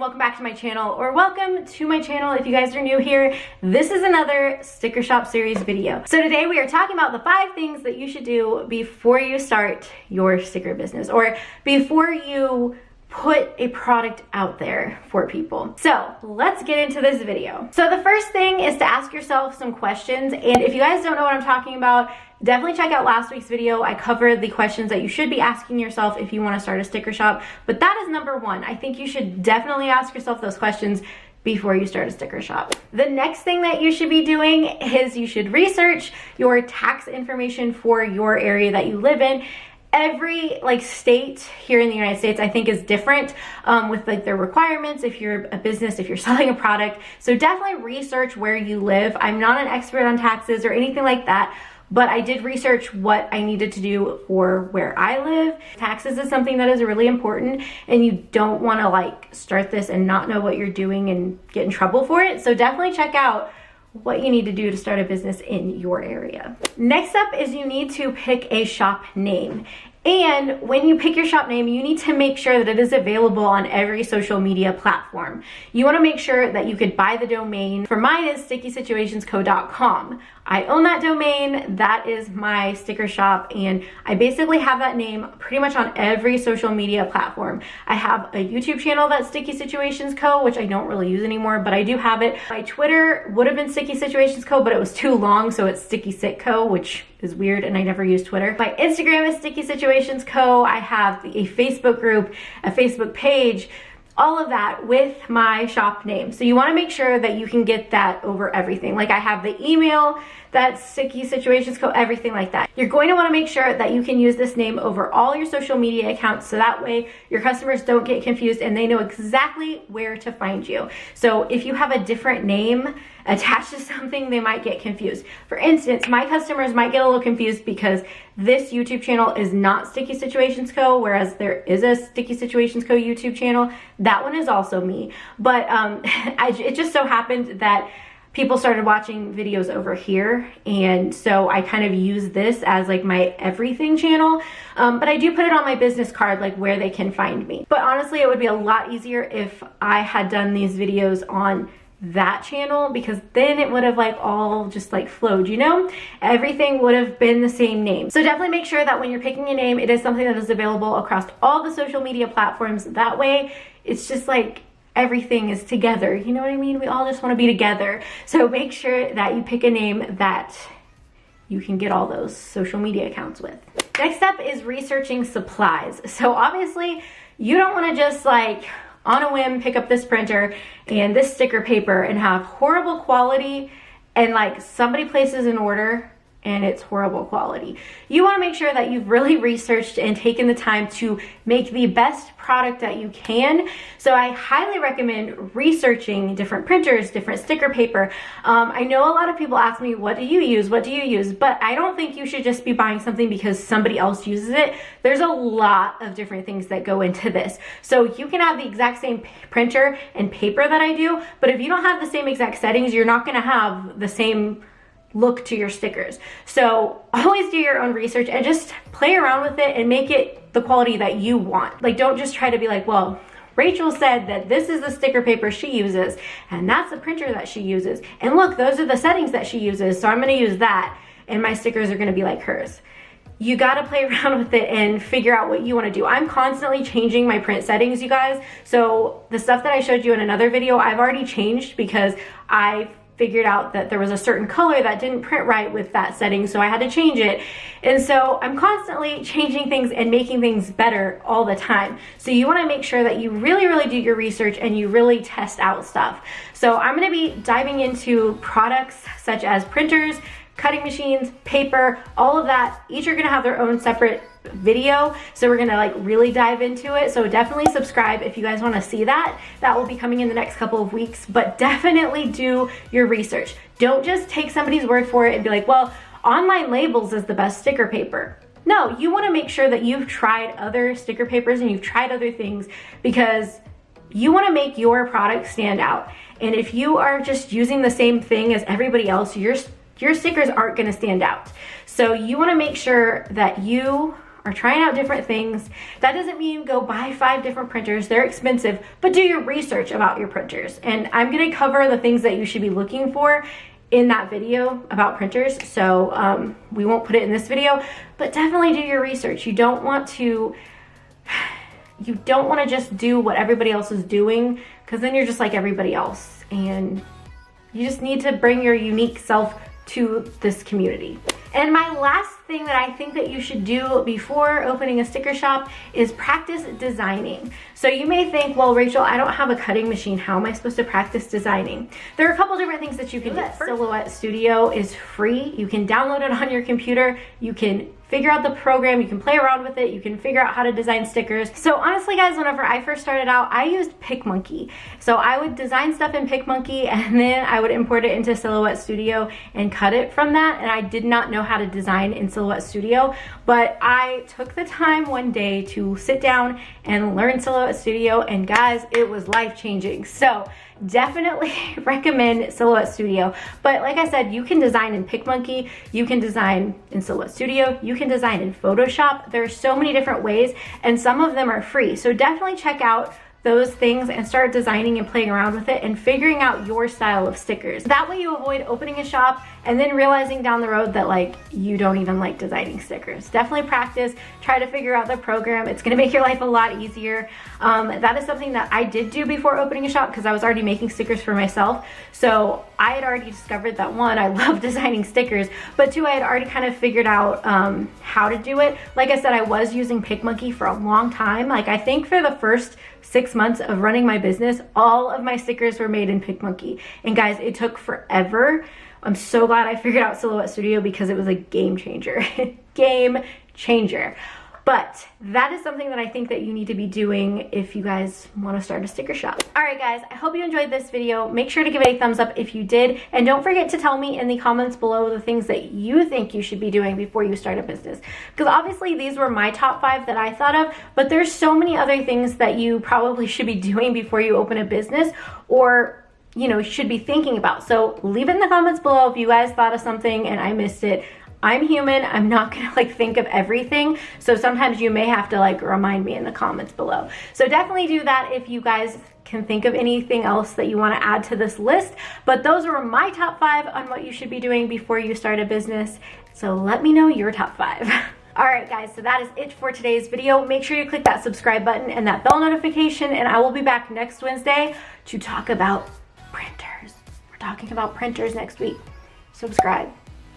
welcome back to my channel, or welcome to my channel if you guys are new here. This is another sticker shop series video. So today we are talking about the 5 things that you should do before you start your sticker business, or before you put a product out there for people. So let's get into this video. So the first thing is to ask yourself some questions, and if you guys don't know what I'm talking about, definitely check out last week's video. I covered the questions that you should be asking yourself if you want to start a sticker shop, but that is number 1. I think you should definitely ask yourself those questions before you start a sticker shop. The next thing that you should be doing is you should research your tax information for your area that you live in. Every state here in the United States, I think, is different with their requirements if you're a business, if you're selling a product. So definitely research where you live. I'm not an expert on taxes or anything like that, but I did research what I needed to do for where I live. Taxes is something that is really important, and you don't want to start this and not know what you're doing and get in trouble for it. So definitely check out what you need to do to start a business in your area. Next up is you need to pick a shop name. And when you pick your shop name, you need to make sure that it is available on every social media platform. You want to make sure that you could buy the domain. For mine is stickysituationsco.com. I own that domain. That is my sticker shop, and I basically have that name pretty much on every social media platform. I have a YouTube channel that's Sticky Situations Co., which I don't really use anymore, but I do have it. My Twitter would have been Sticky Situations Co., but it was too long, so it's Sticky Sit Co., which is weird, and I never use Twitter. My Instagram is Sticky Situations Co. I have a Facebook group, a Facebook page, all of that with my shop name. So you want to make sure that you can get that over everything. I have the email, that's Sticky Situations Co., everything like that. You're going to want to make sure that you can use this name over all your social media accounts, so that way your customers don't get confused and they know exactly where to find you. So if you have a different name attached to something, they might get confused. For instance, my customers might get a little confused because this YouTube channel is not Sticky Situations Co., whereas there is a Sticky Situations Co. YouTube channel. That one is also me. But it just so happened that people started watching videos over here, and so I kind of use this as my everything channel, but I do put it on my business card where they can find me. But honestly, it would be a lot easier if I had done these videos on that channel, because then it would have all just flowed, everything would have been the same name. So definitely make sure that when you're picking a name, it is something that is available across all the social media platforms. That way it's just everything is together, you know what I mean? We all just want to be together. So make sure that you pick a name that you can get all those social media accounts with. Next up is researching supplies. So obviously you don't want to just on a whim pick up this printer and this sticker paper and have horrible quality, and somebody places an order and it's horrible quality. You want to make sure that you've really researched and taken the time to make the best product that you can. So I highly recommend researching different printers, different sticker paper. I know a lot of people ask me, what do you use? What do you use? But I don't think you should just be buying something because somebody else uses it. There's a lot of different things that go into this. So you can have the exact same printer and paper that I do, but if you don't have the same exact settings, you're not going to have the same look to your stickers. So always do your own research and just play around with it and make it the quality that you want. Don't just try to be well, Rachel said that this is the sticker paper she uses, and that's the printer that she uses, and look, those are the settings that she uses, so I'm going to use that, and my stickers are going to be like hers. You got to play around with it and figure out what you want to do. I'm constantly changing my print settings, you guys. So the stuff that I showed you in another video, I've already changed because I figured out that there was a certain color that didn't print right with that setting, so I had to change it. And so I'm constantly changing things and making things better all the time. So you want to make sure that you really do your research and you really test out stuff. So I'm going to be diving into products such as printers, cutting machines, paper, all of that. Each are going to have their own separate video, so we're gonna really dive into it. So definitely subscribe if you guys want to see that. That will be coming in the next couple of weeks, but definitely do your research. Don't just take somebody's word for it and be well, Online Labels is the best sticker paper. No, you want to make sure that you've tried other sticker papers and you've tried other things, because you want to make your product stand out. And if you are just using the same thing as everybody else, your stickers aren't going to stand out. So you want to make sure that you are trying out different things. That doesn't mean go buy 5 different printers. They're expensive, but do your research about your printers. And I'm gonna cover the things that you should be looking for in that video about printers. So we won't put it in this video, but definitely do your research. You don't want to just do what everybody else is doing, because then you're just like everybody else. And you just need to bring your unique self to this community. And my last thing that I think that you should do before opening a sticker shop is practice designing. So you may think, well, Rachel, I don't have a cutting machine. How am I supposed to practice designing? There are a couple different things that you can do. Silhouette Studio is free. You can download it on your computer. You can figure out the program, you can play around with it, you can figure out how to design stickers. So honestly guys, whenever I first started out, I used PicMonkey. So I would design stuff in PicMonkey and then I would import it into Silhouette Studio and cut it from that. And I did not know how to design in Silhouette Studio, but I took the time one day to sit down and learn Silhouette Studio, and guys, it was life-changing. So definitely recommend Silhouette Studio. But like I said, you can design in PicMonkey, you can design in Silhouette Studio, you can design in Photoshop. There's so many different ways, and some of them are free. So definitely check out those things and start designing and playing around with it and figuring out your style of stickers. That way you avoid opening a shop and then realizing down the road that like you don't even like designing stickers. Definitely practice, try to figure out the program. It's gonna make your life a lot easier. That is something that I did do before opening a shop because I was already making stickers for myself. So I had already discovered that 1, I love designing stickers, but 2, I had already kind of figured out how to do it. Like I said, I was using PicMonkey for a long time. Like I think for the first 6 months of running my business, all of my stickers were made in PicMonkey. And guys, it took forever. I'm so glad I figured out Silhouette Studio because it was a game changer. Game changer. But that is something that I think that you need to be doing if you guys want to start a sticker shop. All right, guys, I hope you enjoyed this video. Make sure to give it a thumbs up if you did. And don't forget to tell me in the comments below the things that you think you should be doing before you start a business. Because obviously these were my top 5 that I thought of, but there's so many other things that you probably should be doing before you open a business, or you know, should be thinking about. So leave it in the comments below if you guys thought of something and I missed it. I'm human, I'm not gonna like think of everything. So sometimes you may have to like remind me in the comments below. So definitely do that if you guys can think of anything else that you wanna add to this list. But those were my top 5 on what you should be doing before you start a business. So let me know your top 5. All right, guys, so that is it for today's video. Make sure you click that subscribe button and that bell notification, and I will be back next Wednesday to talk about printers. We're talking about printers next week. Subscribe.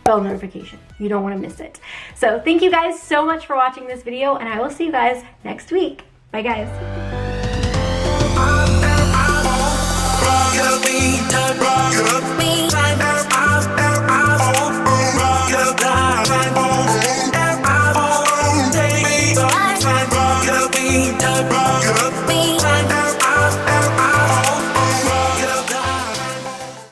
Bell notification. You don't want to miss it. So thank you guys so much for watching this video, and I will see you guys next week. Bye, guys. Me